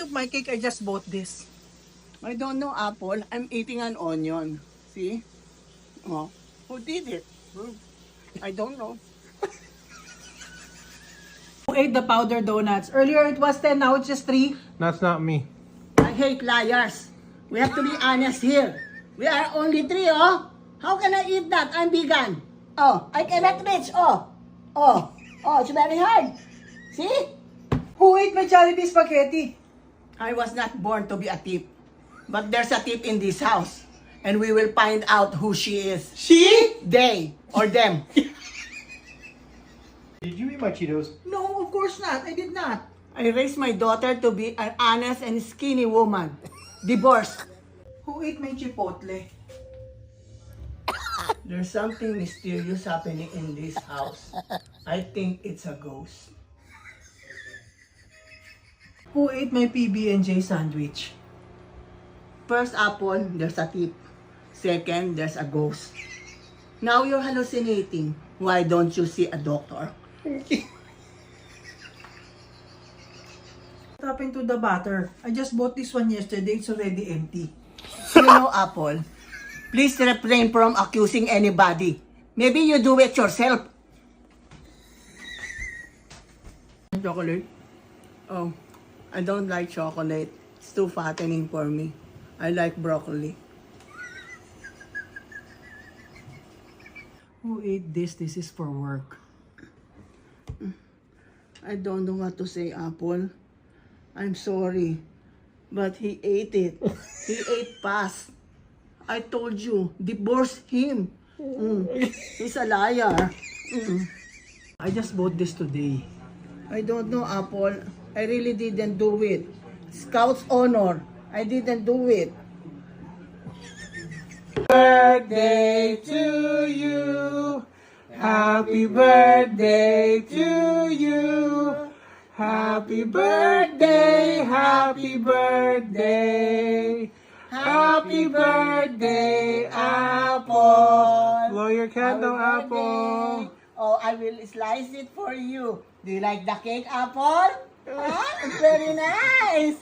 of my cake, I just bought this. I don't know, Apple. I'm eating an onion. See? Oh, who did it? I don't know. Who ate the powder donuts? Earlier it was 10, now it's just 3. That's not me. I hate liars. We have to be honest here. We are only 3, oh. How can I eat that? I'm vegan. Oh, I cannot reach. Oh, it's very hard. See? Who ate my Jollibee spaghetti? I was not born to be a thief. But there's a thief in this house. And we will find out who she is. She? They or them. Did you eat my Cheetos? No, of course not. I did not. I raised my daughter to be an honest and skinny woman. Divorced. Who ate my Chipotle? There's something mysterious happening in this house. I think it's a ghost. Who ate my PB&J sandwich? First, Apple, there's a thief. Second, there's a ghost. Now you're hallucinating. Why don't you see a doctor? What happened to the butter? I just bought this one yesterday. It's already empty. You know, Apple, please refrain from accusing anybody. Maybe you do it yourself. Chocolate? Oh, I don't like chocolate. It's too fattening for me. I like broccoli. Who ate this? This is for work. I don't know what to say, Apple. I'm sorry. But he ate it. He ate fast. I told you, divorce him. He's a liar. I just bought this today. I don't know, Apple. I really didn't do it. Scout's honor. I didn't do it. Birthday to you. Happy birthday to you. Happy birthday, happy birthday. Happy birthday, Apple. Blow your candle, Happy Apple. birthday. Oh, I will slice it for you. Do you like the cake, Apple? Huh? It's very nice.